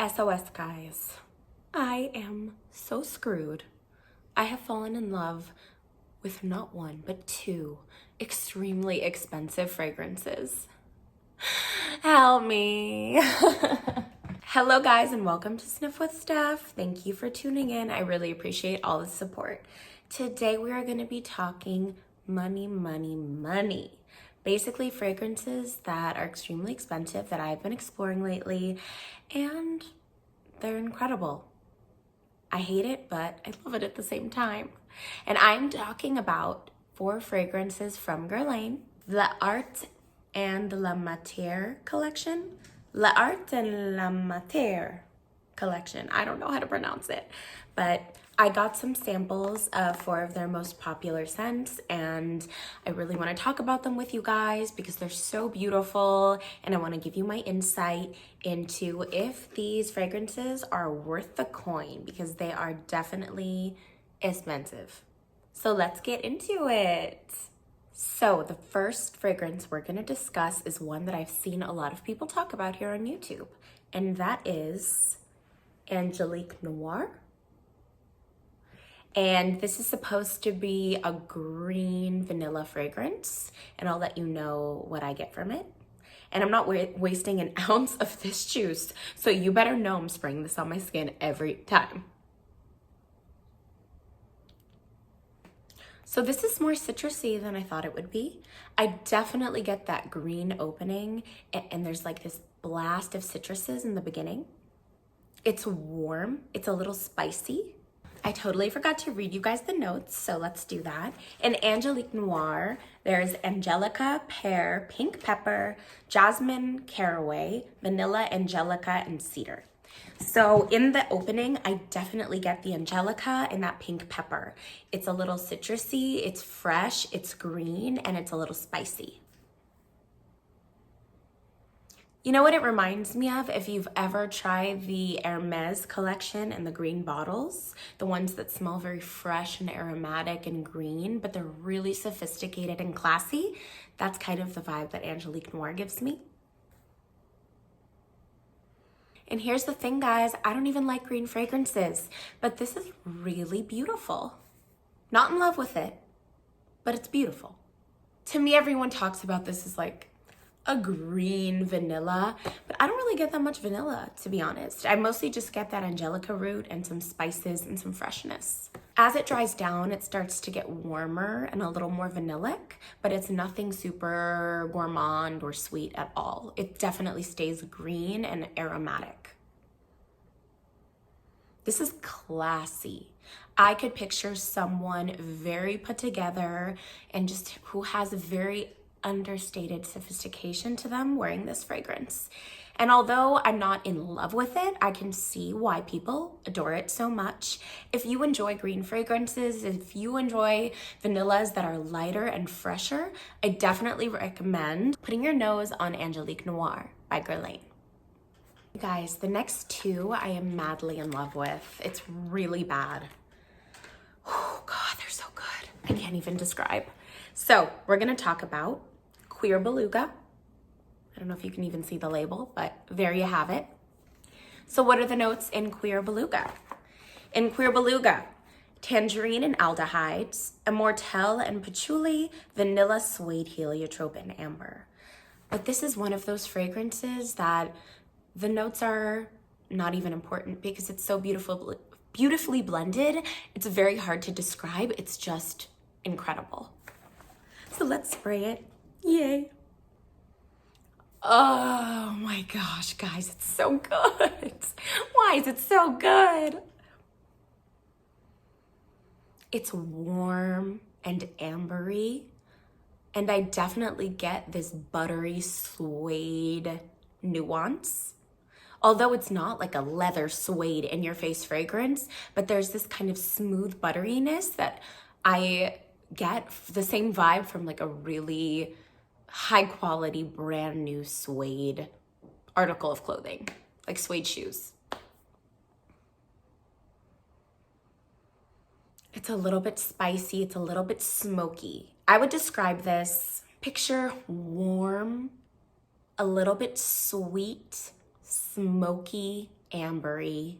SOS guys, I am so screwed. I have fallen in love with not one, but two extremely expensive fragrances. Help me. Hello guys and welcome to Sniff with Steph. Thank you for tuning in. I really appreciate all the support. Today we are going to be talking money. Basically fragrances that are extremely expensive that I've been exploring lately, and they're incredible. I hate it, but I love it at the same time. And I'm talking about 4 fragrances from Guerlain, L'Art and La Matière collection. L'Art and La Matière collection. I don't know how to pronounce it, but I got some samples of 4 of their most popular scents, and I really want to talk about them with you guys because they're so beautiful, and I want to give you my insight into if these fragrances are worth the coin, because they are definitely expensive. So let's get into it. So the first fragrance we're going to discuss is one that I've seen a lot of people talk about here on YouTube, and that is Angelique Noir. And this is supposed to be a green vanilla fragrance, and I'll let you know what I get from it. And I'm not wasting an ounce of this juice, so you better know I'm spraying this on my skin every time. So this is more citrusy than I thought it would be. I definitely get that green opening, and there's like this blast of citruses in the beginning. It's warm, it's a little spicy. I totally forgot to read you guys the notes, so let's do that. In Angelique Noir, there's Angelica, pear, pink pepper, jasmine, caraway, vanilla, angelica, and cedar. So in the opening, I definitely get the angelica and that pink pepper. It's a little citrusy, it's fresh, it's green, and it's a little spicy. You know what it reminds me of? If you've ever tried the Hermes collection and the green bottles, the ones that smell very fresh and aromatic and green, but they're really sophisticated and classy. That's kind of the vibe that Angelique Noir gives me. And here's the thing, guys, I don't even like green fragrances, but this is really beautiful. Not in love with it, but it's beautiful. To me, everyone talks about this as like a green vanilla, but I don't really get that much vanilla, to be honest. I mostly just get that angelica root and some spices and some freshness. As it dries down, it starts to get warmer and a little more vanillic, but it's nothing super gourmand or sweet at all. It definitely stays green and aromatic. This is classy. I could picture someone very put together and just who has a very understated sophistication to them wearing this fragrance. And although I'm not in love with it, I can see why people adore it so much. If you enjoy green fragrances, if you enjoy vanillas that are lighter and fresher, I definitely recommend putting your nose on Angelique Noir by Guerlain. Guys, the next 2 I am madly in love with. It's really bad. Oh God, they're so good. I can't even describe. So we're gonna talk about Cuir Beluga. I don't know if you can even see the label, but there you have it. So what are the notes in Cuir Beluga? In Cuir Beluga, tangerine and aldehydes, immortelle and patchouli, vanilla, suede, heliotrope, and amber. But this is one of those fragrances that the notes are not even important because it's so beautifully blended. It's very hard to describe. It's just incredible. So let's spray it. Yay. Oh my gosh, guys, it's so good. Why is it so good? It's warm and ambery, and I definitely get this buttery suede nuance. Although it's not like a leather suede in your face fragrance, but there's this kind of smooth butteriness that I get the same vibe from like a really high quality brand new suede article of clothing, like suede shoes. It's a little bit spicy, it's a little bit smoky. I would describe this, picture warm, a little bit sweet, smoky, ambery,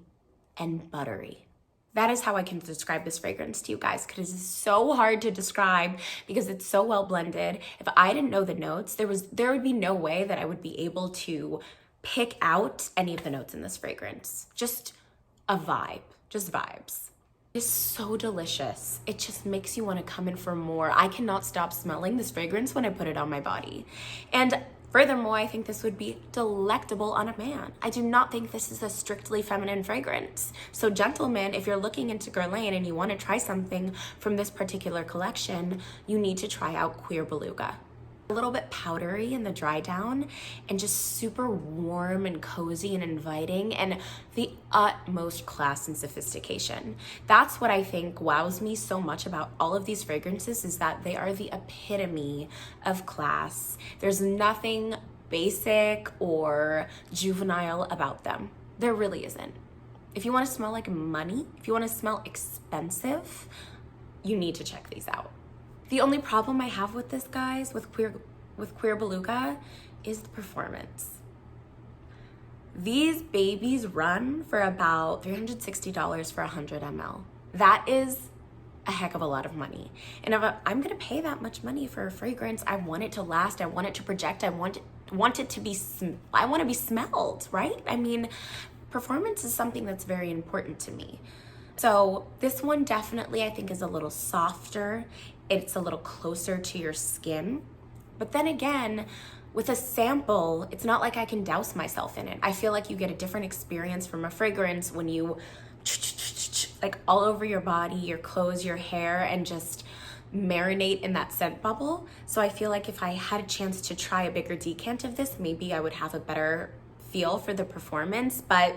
and buttery. That is how I can describe this fragrance to you guys, because it's so hard to describe because it's so well blended. If I didn't know the notes, there would be no way that I would be able to pick out any of the notes in this fragrance. Just a vibe, just vibes. It's so delicious. It just makes you want to come in for more. I cannot stop smelling this fragrance when I put it on my body. And furthermore, I think this would be delectable on a man. I do not think this is a strictly feminine fragrance. So gentlemen, if you're looking into Guerlain and you want to try something from this particular collection, you need to try out Cuir Beluga. A little bit powdery in the dry down and just super warm and cozy and inviting and the utmost class and sophistication. That's what I think wows me so much about all of these fragrances, is that they are the epitome of class. There's nothing basic or juvenile about them. There really isn't. If you want to smell like money, if you want to smell expensive, you need to check these out. The only problem I have with this, guys, with Cuir Beluga, is the performance. These babies run for about $360 for 100 ml. That is a heck of a lot of money. And if I'm gonna pay that much money for a fragrance, I want it to last, I want it to project, I want it to be, I want to be smelled, right? I mean, performance is something that's very important to me. So this one definitely, I think, is a little softer. It's a little closer to your skin. But then again, with a sample, it's not like I can douse myself in it. I feel like you get a different experience from a fragrance when you like all over your body, your clothes, your hair, and just marinate in that scent bubble. So I feel like if I had a chance to try a bigger decant of this, maybe I would have a better feel for the performance. But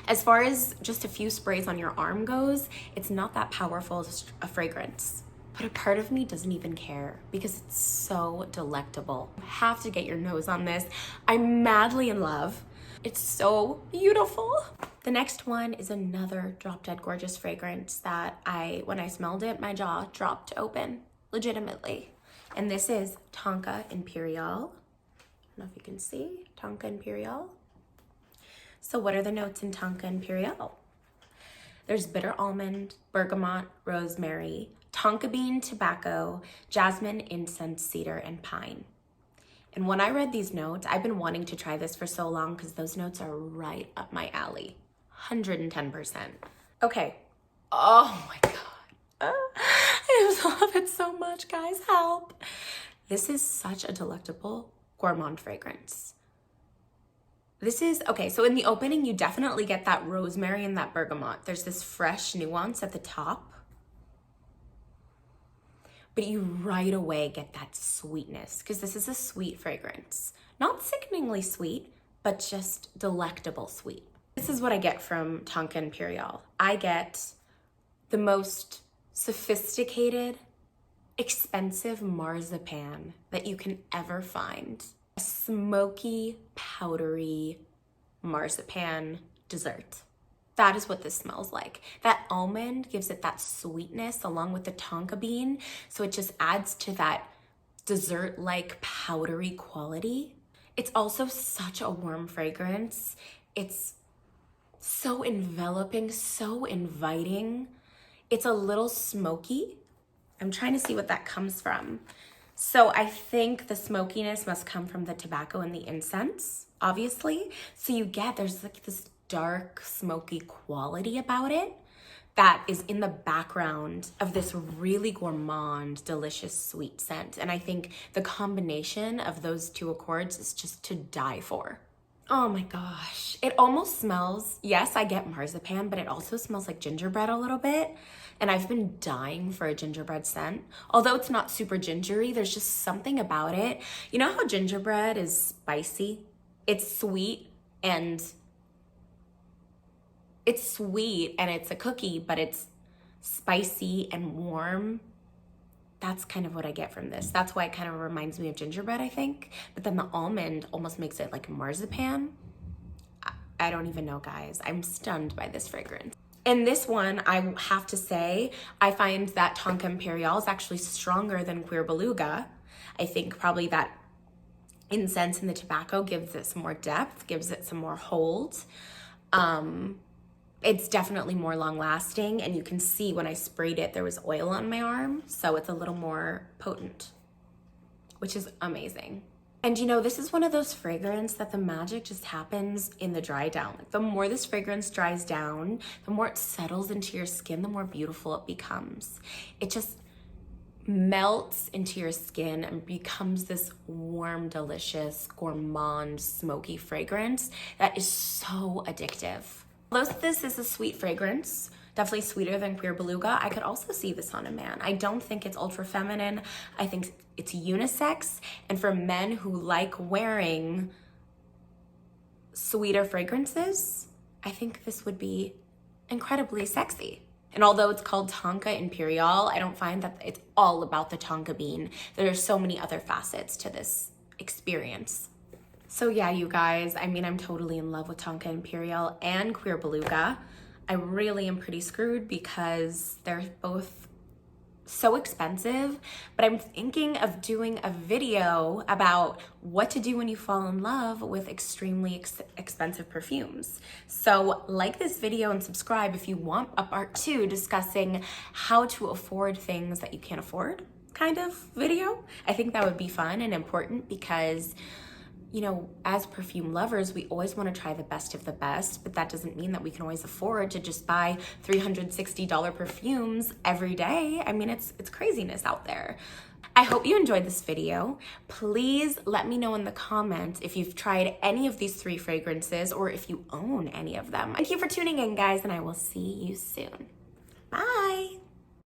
as far as just a few sprays on your arm goes, it's not that powerful a fragrance. But a part of me doesn't even care because it's so delectable. You have to get your nose on this. I'm madly in love. It's so beautiful. The next one is another drop dead gorgeous fragrance that when I smelled it, my jaw dropped open, legitimately. And this is Tonka Imperiale. I don't know if you can see, Tonka Imperiale. So what are the notes in Tonka Imperiale? There's bitter almond, bergamot, rosemary, tonka bean, tobacco, jasmine, incense, cedar, and pine. And when I read these notes, I've been wanting to try this for so long because those notes are right up my alley, 110%. Okay, oh my God. I just love it so much, guys, help. This is such a delectable gourmand fragrance. This is, okay, so in the opening, you definitely get that rosemary and that bergamot. There's this fresh nuance at the top, but you right away get that sweetness because this is a sweet fragrance. Not sickeningly sweet, but just delectable sweet. This is what I get from Tonka Imperiale. I get the most sophisticated, expensive marzipan that you can ever find. A smoky, powdery marzipan dessert. That is what this smells like. That almond gives it that sweetness along with the tonka bean, so it just adds to that dessert-like powdery quality. It's also such a warm fragrance. It's so enveloping, so inviting. It's a little smoky. I'm trying to see what that comes from. So I think the smokiness must come from the tobacco and the incense, obviously. So there's like this dark, smoky quality about it that is in the background of this really gourmand, delicious, sweet scent. And I think the combination of those two accords is just to die for. Oh my gosh. It almost smells, yes, I get marzipan, but it also smells like gingerbread a little bit. And I've been dying for a gingerbread scent. Although it's not super gingery, there's just something about it. You know how gingerbread is spicy? It's sweet and it's a cookie, but it's spicy and warm. That's kind of what I get from this. That's why it kind of reminds me of gingerbread, I think. But then the almond almost makes it like marzipan. I don't even know, guys. I'm stunned by this fragrance. In this one, I have to say, I find that Tonka Imperiale is actually stronger than Cuir Beluga. I think probably that incense and the tobacco gives it some more depth, gives it some more hold. It's definitely more long lasting, and you can see when I sprayed it, there was oil on my arm, so it's a little more potent, which is amazing. And you know, this is one of those fragrances that the magic just happens in the dry down. Like, the more this fragrance dries down, the more it settles into your skin, the more beautiful it becomes. It just melts into your skin and becomes this warm, delicious, gourmand, smoky fragrance that is so addictive. Although this is a sweet fragrance, definitely sweeter than Cuir Beluga, I could also see this on a man. I don't think it's ultra feminine. I think it's unisex. And for men who like wearing sweeter fragrances, I think this would be incredibly sexy. And although it's called Tonka Imperiale, I don't find that it's all about the tonka bean. There are so many other facets to this experience. So yeah, you guys, I mean, I'm totally in love with Tonka Imperiale and Cuir Beluga. I really am pretty screwed because they're both so expensive, but I'm thinking of doing a video about what to do when you fall in love with extremely expensive perfumes. So like this video and subscribe if you want a part 2 discussing how to afford things that you can't afford kind of video. I think that would be fun and important because, you know, as perfume lovers, we always want to try the best of the best, but that doesn't mean that we can always afford to just buy $360 perfumes every day. I mean, it's craziness out there. I hope you enjoyed this video. Please let me know in the comments if you've tried any of these 3 fragrances or if you own any of them. Thank you for tuning in, guys, and I will see you soon. Bye.